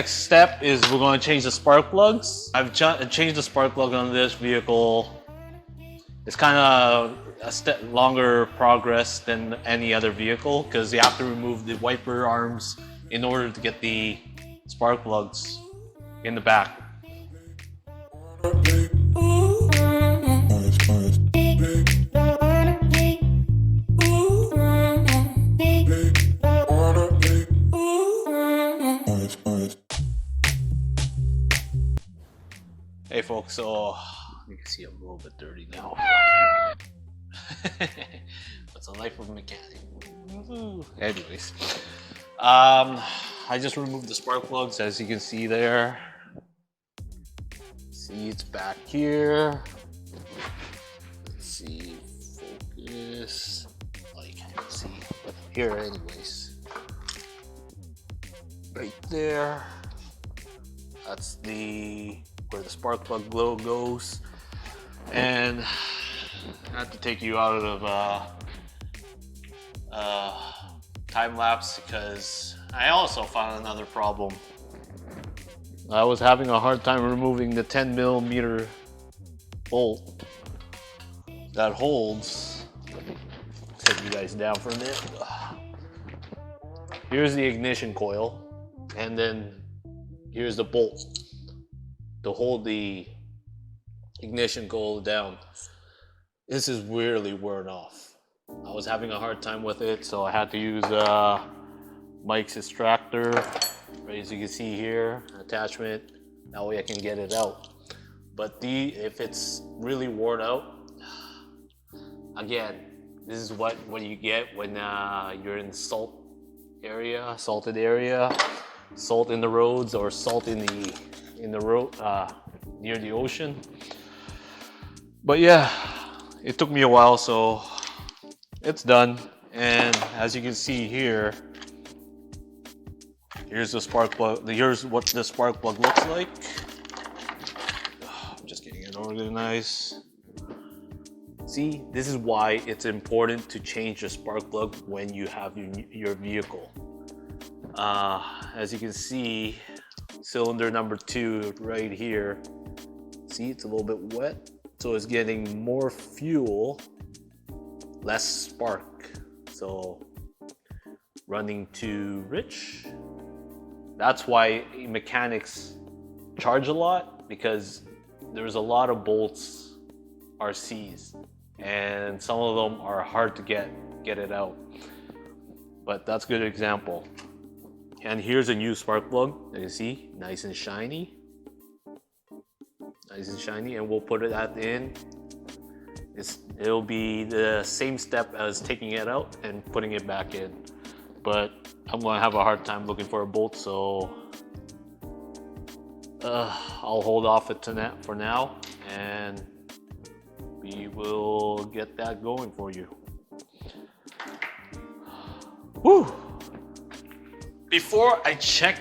next step is we're going to change the spark plugs. I've changed the spark plug on this vehicle. It's kind of a step longer progress than any other vehicle because you have to remove the wiper arms in order to get the spark plugs in the back. Hey folks, so you can see I'm a little bit dirty now. What's the life of a mechanic? Anyways, I just removed the spark plugs, as you can see there. See, it's back here. Let's see, focus. Oh, you can't see, but here, anyways. Right there. That's where the spark plug glow goes. And I have to take you out of time lapse because I also found another problem. I was having a hard time removing the 10mm bolt that holds. Set you guys down for a minute. Here's the ignition coil, and then here's the bolt to hold the ignition coil down. This is really worn off. I was having a hard time with it, so I had to use Mike's extractor, as you can see here, attachment. That way I can get it out. But if it's really worn out, again, this is what you get when you're in salted area, salt in the roads, or salt in the road near the ocean. But yeah, it took me a while, so it's done. And as you can see here, here's the spark plug. Here's what the spark plug looks like. I'm just getting it organized. See, this is why it's important to change the spark plug when you have your vehicle. As you can see, cylinder number 2 right here. See, it's a little bit wet, so it's getting more fuel, less spark. So running too rich. That's why mechanics charge a lot, because there's a lot of bolts RCs, and some of them are hard to get it out. But that's a good example. And here's a new spark plug. You see, nice and shiny. Nice and shiny, and we'll put it in. It'll be the same step as taking it out and putting it back in. But I'm gonna have a hard time looking for a bolt, so I'll hold off it for now, and we will get that going for you. Whew! Before I check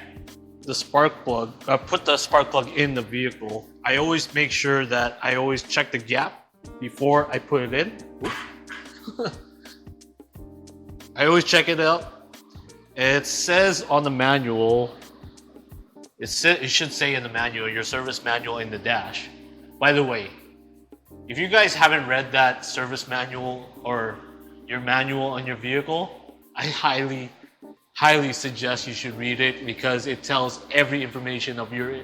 the spark plug, put the spark plug in the vehicle, I always make sure that I always check the gap before I put it in. I always check it out. It says on the manual, it should say in the manual, your service manual in the dash. By the way, if you guys haven't read that service manual or your manual on your vehicle, I highly suggest you should read it, because it tells every information of your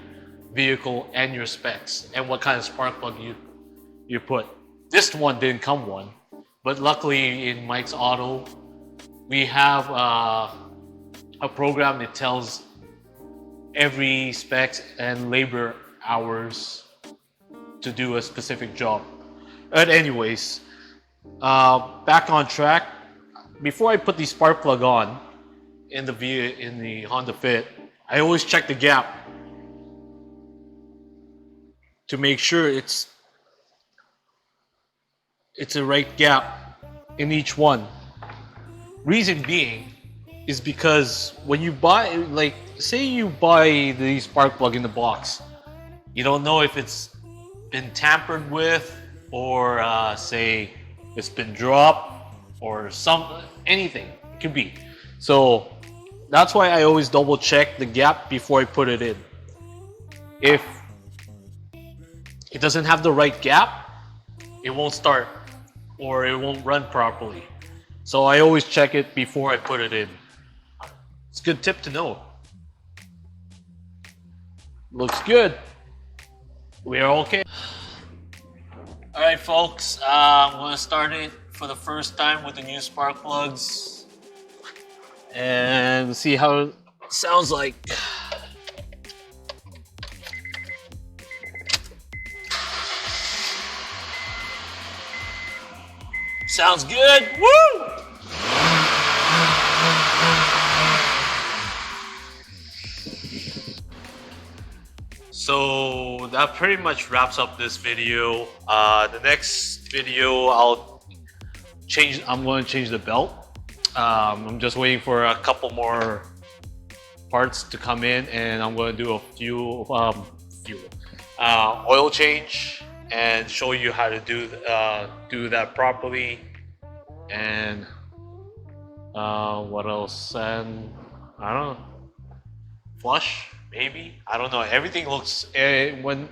vehicle and your specs and what kind of spark plug you put. This one didn't come one, but luckily in Mike's Auto, we have a program that tells every specs and labor hours to do a specific job. But anyways, back on track. Before I put the spark plug on in the Honda Fit, I always check the gap to make sure it's the right gap in each one. Reason being is because when you buy, like, say you buy the spark plug in the box, you don't know if it's been tampered with, or say it's been dropped, or anything. It could be. So That's why I always double check the gap before I put it in. If it doesn't have the right gap, it won't start or it won't run properly. So I always check it before I put it in. It's a good tip to know. Looks good. We are okay. Alright folks, I'm going to start it for the first time with the new spark plugs and see how it sounds like. Sounds good. Woo! So that pretty much wraps up this video. The next video I'm going to change the belt. I'm just waiting for a couple more parts to come in, and I'm going to do a few oil change and show you how to do that properly. And what else? And I don't know, flush maybe, I don't know. Everything looks when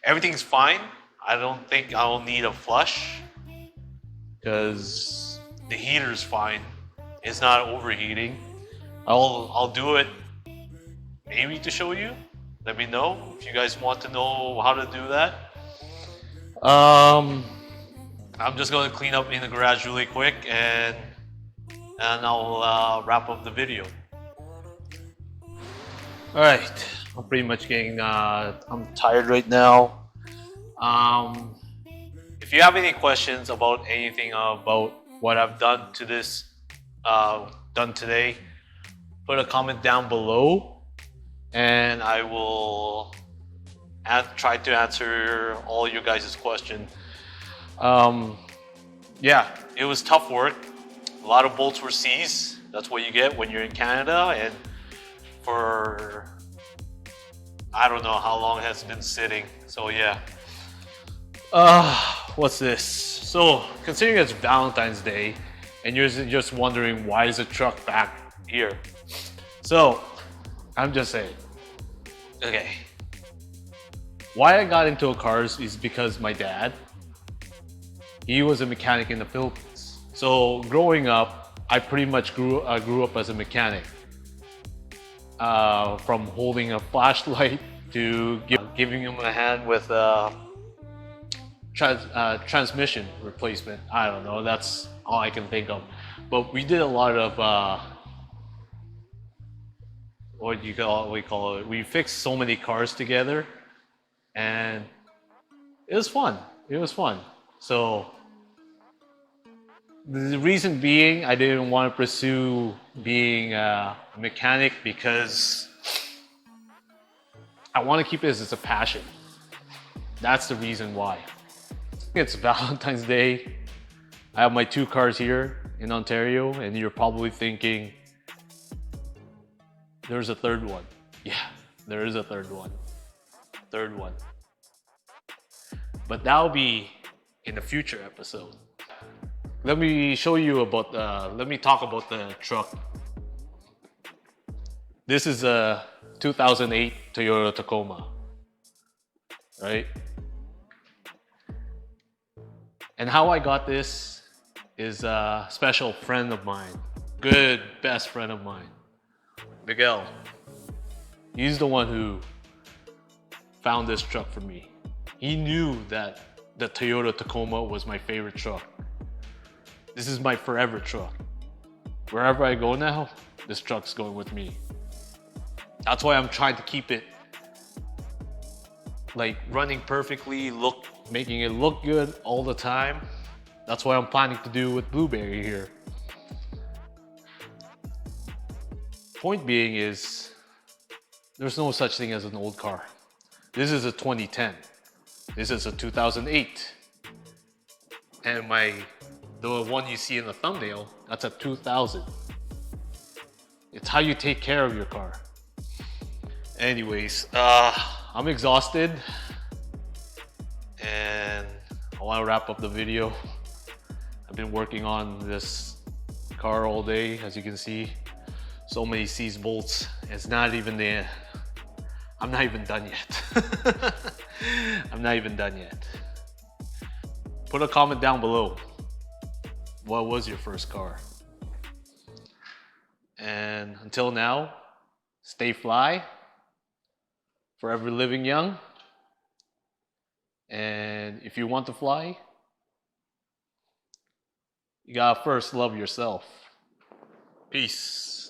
everything's fine. I don't think I'll need a flush because the heater's fine. It's not overheating. I'll do it maybe to show you. Let me know if you guys want to know how to do that. I'm just going to clean up in the garage really quick, and I'll wrap up the video. All right, I'm pretty much getting I'm tired right now. If you have any questions about anything about what I've done to this done today, put a comment down below and I will try to answer all you guys' questions. Yeah, it was tough work. A lot of bolts were seized. That's what you get when you're in Canada, and for I don't know how long it has been sitting. So yeah. What's this? So considering it's Valentine's Day and you're just wondering why is the truck back here? So I'm just saying, okay, why I got into cars is because my dad, he was a mechanic in the Philippines. So growing up, I pretty much grew up as a mechanic. From holding a flashlight to giving him a hand with transmission replacement. I don't know, that's all I can think of. But we did a lot of what we call it. We fixed so many cars together, and it was fun. It was fun. So the reason being, I didn't want to pursue being a mechanic because I want to keep it as a passion. That's the reason why. It's Valentine's Day. I have my 2 cars here in Ontario, and you're probably thinking, there's a third one. Yeah, there is a third one. Third one. But that'll be in a future episode. Let me show you about let me talk about the truck. This is a 2008 Toyota Tacoma, right? And how I got this is a special friend of mine, good best friend of mine, Miguel. He's the one who found this truck for me. He knew that the Toyota Tacoma was my favorite truck. This is my forever truck. Wherever I go now, this truck's going with me. That's why I'm trying to keep it like running perfectly, making it look good all the time. That's what I'm planning to do with Blueberry here. Point being is, there's no such thing as an old car. This is a 2010. This is a 2008. And the one you see in the thumbnail, that's a 2000. It's how you take care of your car. Anyways, I'm exhausted and I want to wrap up the video. I've been working on this car all day, as you can see. So many seas bolts. It's not even the. I'm not even done yet. I'm not even done yet. Put a comment down below. What was your first car? And until now, stay fly, forever living young. And if you want to fly, you gotta first love yourself. Peace.